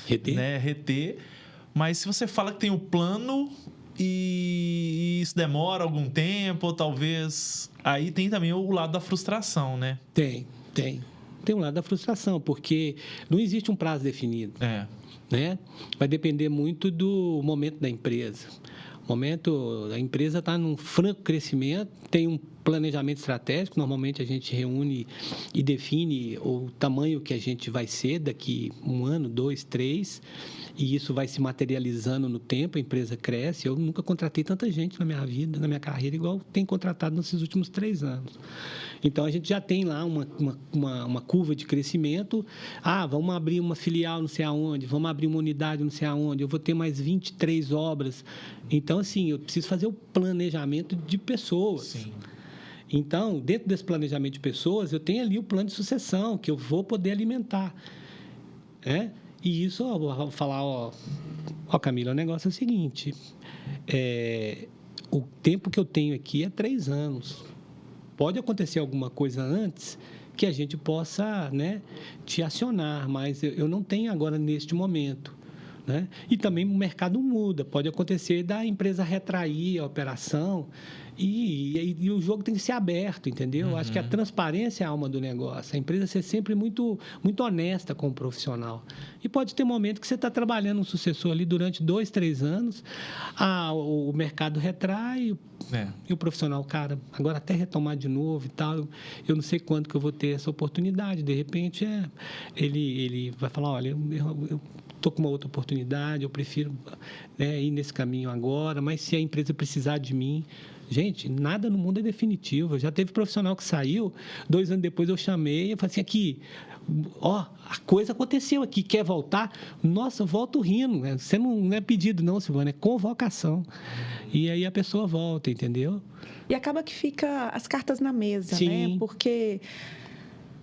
reter. Mas se você fala que tem um plano e isso demora algum tempo, ou talvez... Aí tem também o lado da frustração, né? Tem um lado da frustração, porque não existe um prazo definido. Né? Vai depender muito do momento da empresa. A empresa está num franco crescimento, tem um planejamento estratégico, normalmente a gente reúne e define o tamanho que a gente vai ser daqui 1 ano, 2, 3, e isso vai se materializando no tempo, a empresa cresce. Eu nunca contratei tanta gente na minha vida, na minha carreira, igual tem contratado nesses últimos 3 anos. Então, a gente já tem lá uma curva de crescimento. Ah, vamos abrir uma filial não sei aonde, vamos abrir uma unidade não sei aonde, eu vou ter mais 23 obras. Então, assim, eu preciso fazer o planejamento de pessoas. Sim. Então, dentro desse planejamento de pessoas, eu tenho ali o plano de sucessão, que eu vou poder alimentar. E isso, eu vou falar, Camila, o negócio é o seguinte, o tempo que eu tenho aqui é 3 anos. Pode acontecer alguma coisa antes que a gente possa, né, te acionar, mas eu não tenho agora neste momento. Né? E também o mercado muda, pode acontecer da empresa retrair a operação e o jogo tem que ser aberto, entendeu? Acho que a transparência é a alma do negócio, a empresa ser sempre muito, muito honesta com o profissional. E pode ter momento que você está trabalhando um sucessor ali durante 2, 3 anos, o mercado retrai e o profissional, cara, agora até retomar de novo e tal, eu não sei quando que eu vou ter essa oportunidade, de repente ele vai falar, olha, eu estou com uma outra oportunidade, eu prefiro ir nesse caminho agora, mas se a empresa precisar de mim... Gente, nada no mundo é definitivo. Já teve profissional que saiu, 2 anos depois eu chamei e falei assim, aqui, a coisa aconteceu aqui, quer voltar? Nossa, eu volto rindo. Você não é pedido não, Silvana, é convocação. E aí a pessoa volta, entendeu? E acaba que fica as cartas na mesa, Sim. né? Porque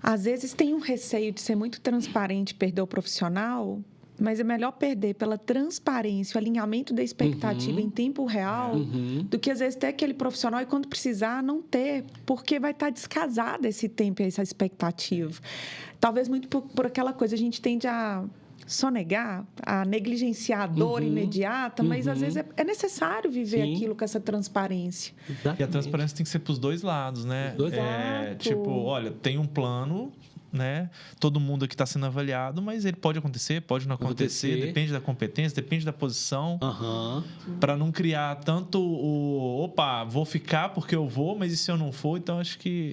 às vezes tem um receio de ser muito transparente e perder o profissional, mas é melhor perder pela transparência, o alinhamento da expectativa em tempo real, do que, às vezes, ter aquele profissional e, quando precisar, não ter, porque vai estar descasado esse tempo e essa expectativa. Talvez muito por aquela coisa, a gente tende a sonegar, a negligenciar a dor imediata, mas, às vezes, é necessário viver aquilo com essa transparência. Exatamente. E a transparência tem que ser para os 2 lados, né? Tipo, olha, tem um plano... Né? Todo mundo aqui está sendo avaliado, mas ele pode acontecer, pode não acontecer, depende da competência, depende da posição, para não criar tanto vou ficar porque eu vou, mas e se eu não for? Então, acho que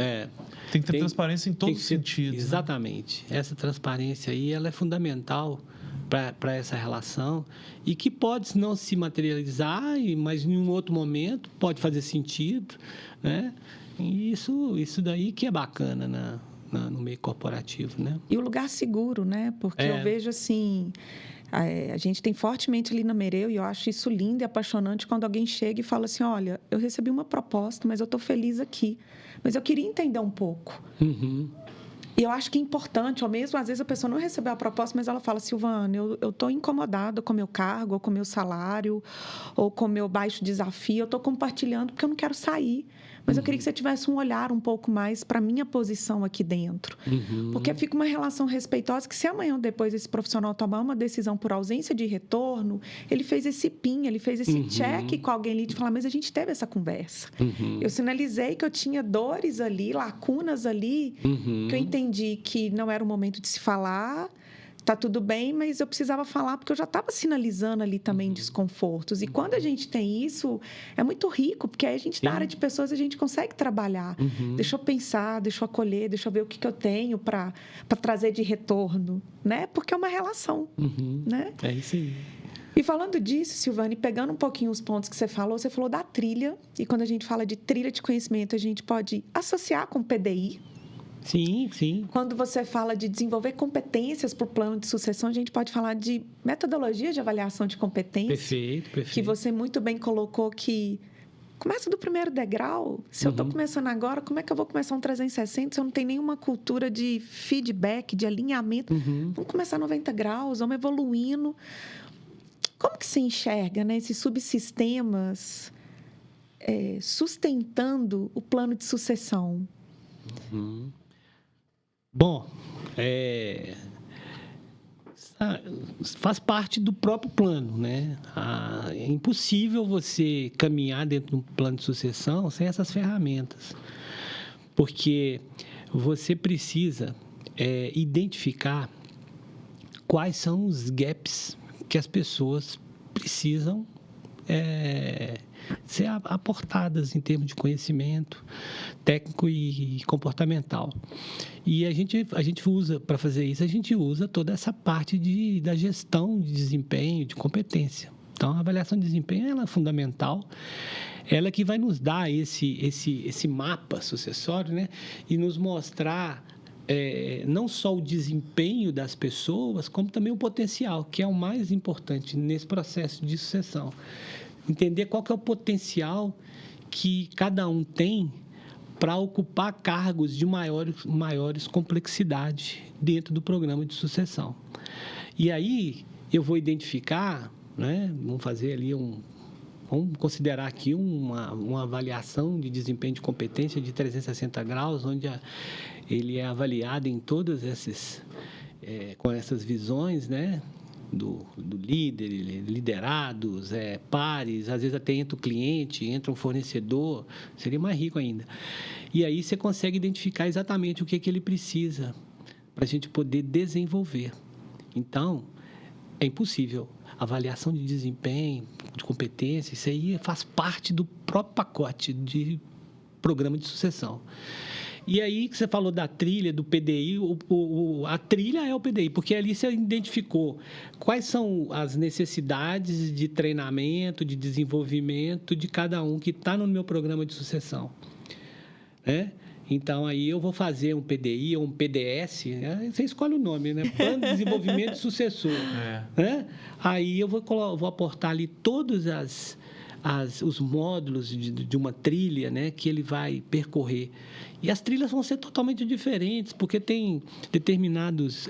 tem que ter transparência em todos os sentidos. Exatamente. Né? Essa transparência aí, ela é fundamental para essa relação e que pode não se materializar, mas em um outro momento pode fazer sentido, né? E isso daí que é bacana, no meio corporativo, né? E o lugar seguro, né? Porque eu vejo assim, a gente tem fortemente ali na Mereu, e eu acho isso lindo e apaixonante quando alguém chega e fala assim, olha, eu recebi uma proposta, mas eu estou feliz aqui, mas eu queria entender um pouco. E eu acho que é importante, ou mesmo às vezes a pessoa não recebeu a proposta, mas ela fala, Silvana, eu estou incomodada com o meu cargo, ou com o meu salário, ou com o meu baixo desafio, eu estou compartilhando porque eu não quero sair. Mas eu queria que você tivesse um olhar um pouco mais para a minha posição aqui dentro. Porque fica uma relação respeitosa que se amanhã ou depois esse profissional tomar uma decisão por ausência de retorno, ele fez esse PIN, ele fez esse check com alguém ali de falar, mas a gente teve essa conversa. Eu sinalizei que eu tinha dores ali, lacunas ali, que eu entendi que não era o momento de se falar. Tá tudo bem, mas eu precisava falar porque eu já estava sinalizando ali também desconfortos. E quando a gente tem isso, é muito rico, porque aí a gente, na área de pessoas, a gente consegue trabalhar. Deixa eu pensar, deixa eu acolher, deixa eu ver o que eu tenho para trazer de retorno, né? Porque é uma relação, né? É isso aí. E falando disso, Silvane, pegando um pouquinho os pontos que você falou da trilha. E quando a gente fala de trilha de conhecimento, a gente pode associar com PDI. Sim, sim. Quando você fala de desenvolver competências para o plano de sucessão, a gente pode falar de metodologia de avaliação de competência. Perfeito, perfeito. Que você muito bem colocou que começa do primeiro degrau. Se eu estou começando agora, como é que eu vou começar um 360 se eu não tenho nenhuma cultura de feedback, de alinhamento? Vamos começar 90 graus, vamos evoluindo. Como que você enxerga, né, esses subsistemas sustentando o plano de sucessão? Bom, faz parte do próprio plano, né? É impossível você caminhar dentro de um plano de sucessão sem essas ferramentas, porque você precisa identificar quais são os gaps que as pessoas precisam ser aportadas em termos de conhecimento técnico e comportamental. E a gente usa, para fazer isso, a gente usa toda essa parte da gestão de desempenho, de competência. Então, a avaliação de desempenho ela é fundamental. Ela que vai nos dar esse mapa sucessório, né? E nos mostrar não só o desempenho das pessoas, como também o potencial, que é o mais importante nesse processo de sucessão. Entender qual que é o potencial que cada um tem para ocupar cargos de maiores complexidade dentro do programa de sucessão. E aí eu vou identificar, né, vamos fazer ali vamos considerar aqui uma avaliação de desempenho de competência de 360 graus, onde ele é avaliado em todas com essas visões, né? Do líder, liderados, pares, às vezes até entra o cliente, entra um fornecedor, seria mais rico ainda. E aí você consegue identificar exatamente o que ele precisa para a gente poder desenvolver. Então, é impossível. Avaliação de desempenho, de competência, isso aí faz parte do próprio pacote de programa de sucessão. E aí que você falou da trilha, do PDI, a trilha é o PDI, porque ali você identificou quais são as necessidades de treinamento, de desenvolvimento de cada um que está no meu programa de sucessão, né? Então, aí eu vou fazer um PDI ou um PDS, você escolhe o nome, né? Plano de Desenvolvimento Sucessor. Né? Aí eu vou aportar ali todos os módulos de uma trilha, né, que ele vai percorrer. E as trilhas vão ser totalmente diferentes, porque tem determinados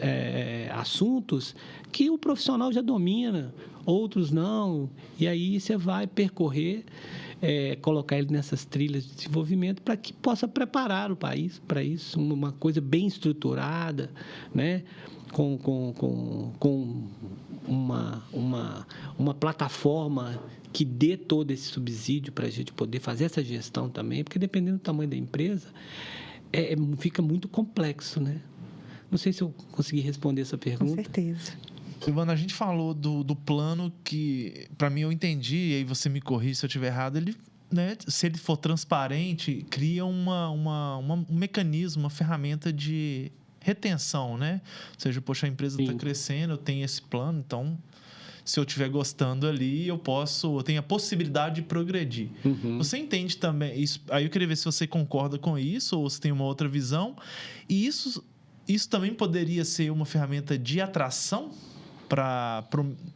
assuntos que o profissional já domina, outros não. E aí você vai percorrer, colocar ele nessas trilhas de desenvolvimento para que possa preparar o país para isso, uma coisa bem estruturada, né, com uma plataforma que dê todo esse subsídio para a gente poder fazer essa gestão também, porque dependendo do tamanho da empresa, fica muito complexo, né? Não sei se eu consegui responder essa pergunta. Com certeza. Silvana, a gente falou do plano que, para mim, eu entendi, e aí você me corrige se eu estiver errado, ele, né, se ele for transparente, cria um mecanismo, uma ferramenta de retenção, né? Ou seja, poxa, a empresa está crescendo, eu tenho esse plano, então, se eu estiver gostando ali, eu tenho a possibilidade de progredir. Você entende também isso? Aí eu queria ver se você concorda com isso ou se tem uma outra visão. E isso também poderia ser uma ferramenta de atração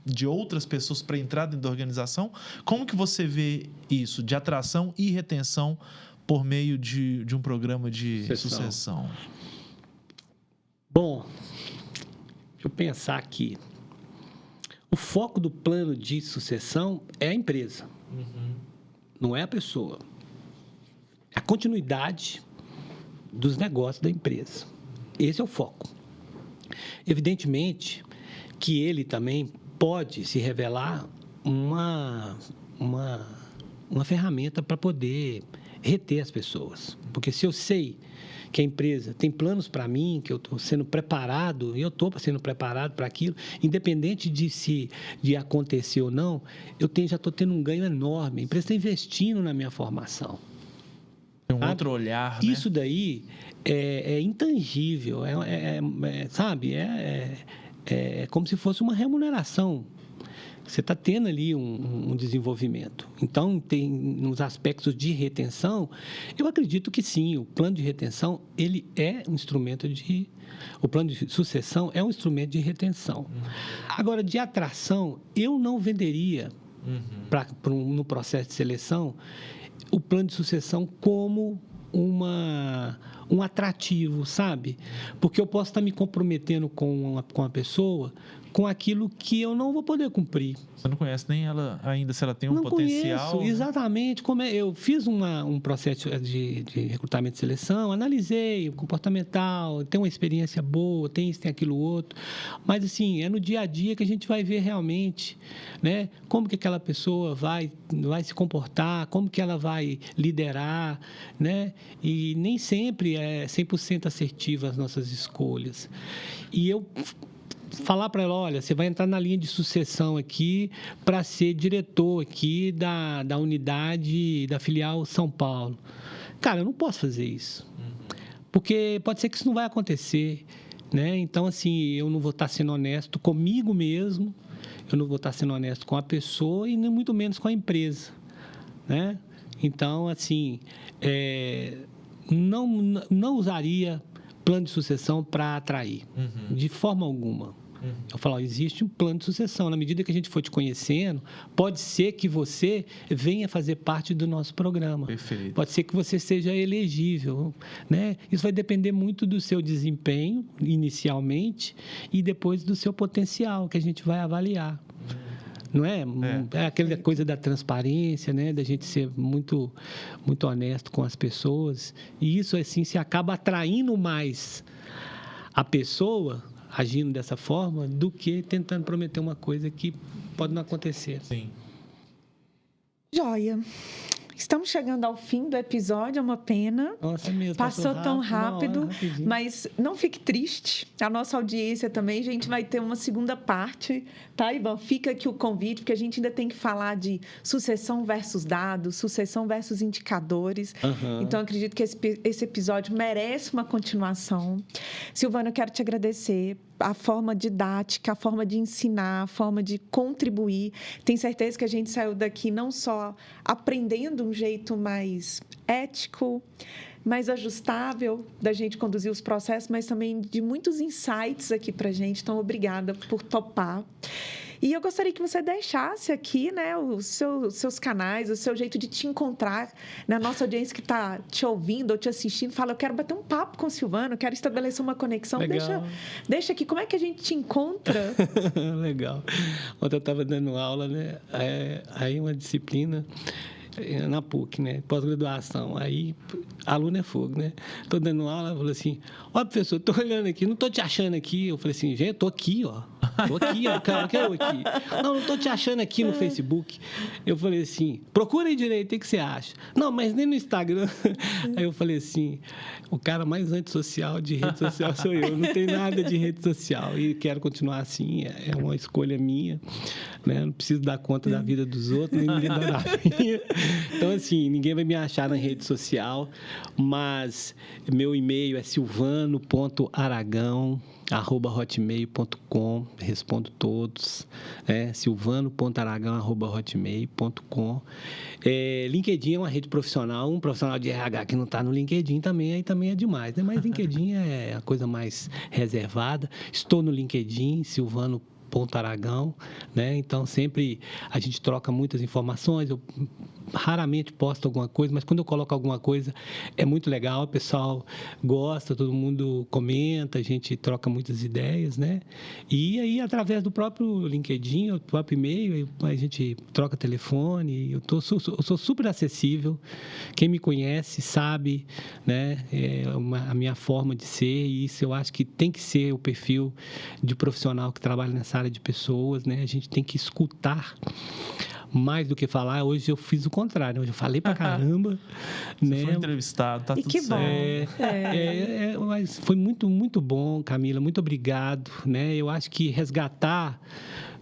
de outras pessoas para entrar dentro da organização? Como que você vê isso, de atração e retenção por meio de um programa de sucessão? Bom, deixa eu pensar aqui. O foco do plano de sucessão é a empresa, não é a pessoa. É a continuidade dos negócios da empresa. Esse é o foco. Evidentemente que ele também pode se revelar uma ferramenta para poder reter as pessoas. Porque se eu sei que a empresa tem planos para mim, que eu estou sendo preparado, e eu estou sendo preparado para aquilo, independente de acontecer ou não, já estou tendo um ganho enorme. A empresa está investindo na minha formação. Tem um outro olhar, né? Isso daí é intangível, sabe? É como se fosse uma remuneração. Você está tendo ali um desenvolvimento. Então, tem nos aspectos de retenção, eu acredito que sim, o plano de retenção, ele é um instrumento o plano de sucessão é um instrumento de retenção. Agora, de atração, eu não venderia, no processo de seleção, o plano de sucessão como um atrativo, sabe? Porque eu posso estar me comprometendo com a pessoa com aquilo que eu não vou poder cumprir. Você não conhece nem ela ainda, se ela tem um não potencial? Conheço, exatamente. Eu fiz um processo de recrutamento e seleção, analisei o comportamental, tem uma experiência boa, tem isso, tem aquilo outro. Mas, assim, é no dia a dia que a gente vai ver realmente, né, como que aquela pessoa vai se comportar, como que ela vai liderar, né? E nem sempre é 100% assertiva as nossas escolhas. E eu falar para ela, olha, você vai entrar na linha de sucessão aqui para ser diretor aqui da unidade da filial São Paulo. Cara, eu não posso fazer isso, porque pode ser que isso não vai acontecer, né? Então, assim, eu não vou estar sendo honesto comigo mesmo, eu não vou estar sendo honesto com a pessoa e nem muito menos com a empresa, né? Então, assim, não usaria plano de sucessão para atrair, de forma alguma. Eu falo, existe um plano de sucessão. Na medida que a gente for te conhecendo, pode ser que você venha fazer parte do nosso programa. Perfeito. Pode ser que você seja elegível, né? Isso vai depender muito do seu desempenho, inicialmente, e depois do seu potencial, que a gente vai avaliar. Não é? É aquela coisa da transparência, né? Da gente ser muito, muito honesto com as pessoas. E isso, assim, se acaba atraindo mais a pessoa agindo dessa forma do que tentando prometer uma coisa que pode não acontecer. Sim. Joia. Estamos chegando ao fim do episódio, é uma pena. Nossa, mesmo. Passou tão rápido, mas não fique triste. A nossa audiência também, a gente vai ter uma segunda parte, tá, Ivan? Fica aqui o convite, porque a gente ainda tem que falar de sucessão versus dados, sucessão versus indicadores. Então, acredito que esse episódio merece uma continuação. Silvana, eu quero te agradecer a forma didática, a forma de ensinar, a forma de contribuir. Tenho certeza que a gente saiu daqui não só aprendendo um jeito mais ético, mais ajustável da gente conduzir os processos, mas também de muitos insights aqui para a gente. Então, obrigada por topar. E eu gostaria que você deixasse aqui, né, os seus canais, o seu jeito de te encontrar, na nossa audiência que está te ouvindo ou te assistindo, fala, eu quero bater um papo com o Silvano, eu quero estabelecer uma conexão. Deixa aqui, como é que a gente te encontra? Legal. Ontem eu estava dando aula, né, aí uma disciplina na PUC, né, pós-graduação, aí aluno é fogo, né, estou dando aula, ela falou assim, ó, professor, estou olhando aqui, não estou te achando aqui. Eu falei assim, gente, estou aqui, ó, calma, que eu aqui. Não estou te achando aqui no Facebook. Eu falei assim, procura aí direito, o que você acha? Não, mas nem no Instagram. Aí eu falei assim, o cara mais antissocial de rede social sou eu, não tem nada de rede social e quero continuar assim, é uma escolha minha, né, não preciso dar conta da vida dos outros, nem ninguém dá da minha. Então, assim, ninguém vai me achar na rede social, mas meu e-mail é silvano.aragão@hotmail.com, respondo todos, silvano.aragão@hotmail.com. LinkedIn é uma rede profissional, um profissional de RH que não está no LinkedIn aí também é demais, né? Mas LinkedIn é a coisa mais reservada. Estou no LinkedIn, Silvano.aragão, né? Então, sempre a gente troca muitas informações, eu raramente posto alguma coisa, mas quando eu coloco alguma coisa é muito legal, o pessoal gosta, todo mundo comenta, a gente troca muitas ideias, né? E aí, através do próprio LinkedIn, o próprio e-mail, a gente troca telefone, eu sou super acessível, quem me conhece sabe, né? A minha forma de ser, e isso eu acho que tem que ser o perfil de profissional que trabalha nessa área de pessoas, né? A gente tem que escutar mais do que falar. Hoje eu fiz o contrário, hoje eu falei pra caramba. Você né? foi entrevistado, tá E tudo que bom. certo. Mas foi muito, muito bom, Camila, muito obrigado, né? Eu acho que resgatar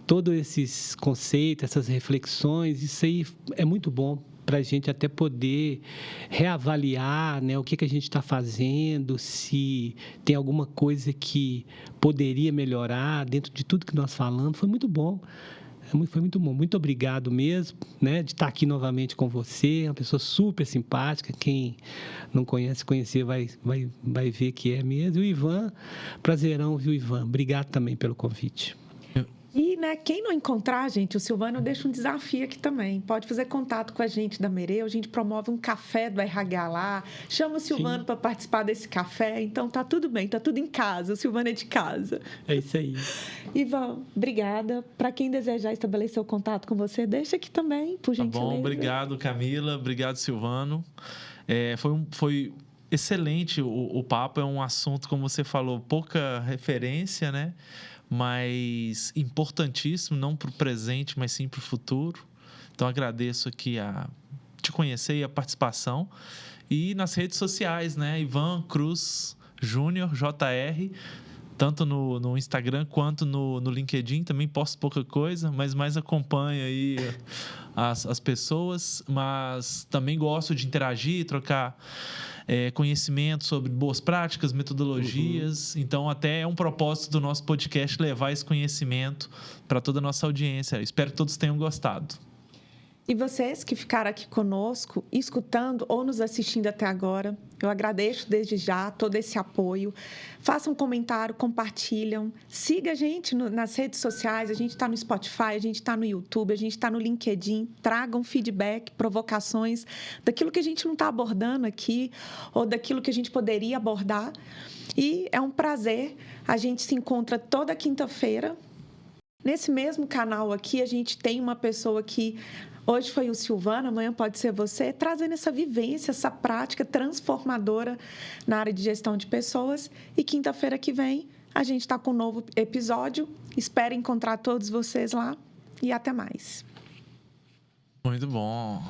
todos esses conceitos, essas reflexões, isso aí é muito bom para a gente até poder reavaliar, né, o que a gente está fazendo, se tem alguma coisa que poderia melhorar dentro de tudo que nós falamos. Foi muito bom. Foi muito bom. Muito obrigado mesmo, né, de estar aqui novamente com você. Uma pessoa super simpática. Quem não conhece, conhecer, vai ver que é mesmo. E o Ivan, prazerão, viu, Ivan? Obrigado também pelo convite. E, né, quem não encontrar, gente, o Silvano deixa um desafio aqui também. Pode fazer contato com a gente da Mereu, a gente promove um café do RH lá, chama o Silvano para participar desse café, então tá tudo bem, tá tudo em casa, o Silvano é de casa. É isso aí. Ivan, obrigada. Para quem desejar estabelecer o contato com você, deixa aqui também, por gentileza. Tá bom, obrigado, Camila, obrigado, Silvano. Foi excelente o papo, é um assunto, como você falou, pouca referência, né? Mas importantíssimo, não para o presente, mas sim para o futuro. Então, agradeço aqui te conhecer e a participação. E nas redes sociais, né? Ivan Cruz Júnior, JR, tanto no Instagram quanto no LinkedIn. Também posto pouca coisa, mas mais acompanho aí as pessoas. Mas também gosto de interagir, trocar conhecimento sobre boas práticas, metodologias. Então, até é um propósito do nosso podcast levar esse conhecimento para toda a nossa audiência. Espero que todos tenham gostado. E vocês que ficaram aqui conosco, escutando ou nos assistindo até agora, eu agradeço desde já todo esse apoio. Façam um comentário, compartilham, siga a gente nas redes sociais, a gente está no Spotify, a gente está no YouTube, a gente está no LinkedIn. Tragam feedback, provocações daquilo que a gente não está abordando aqui ou daquilo que a gente poderia abordar. E é um prazer, a gente se encontra toda quinta-feira. Nesse mesmo canal aqui, a gente tem uma pessoa que hoje foi o Silvano, amanhã pode ser você, trazendo essa vivência, essa prática transformadora na área de gestão de pessoas. E quinta-feira que vem, a gente está com um novo episódio. Espero encontrar todos vocês lá e até mais. Muito bom.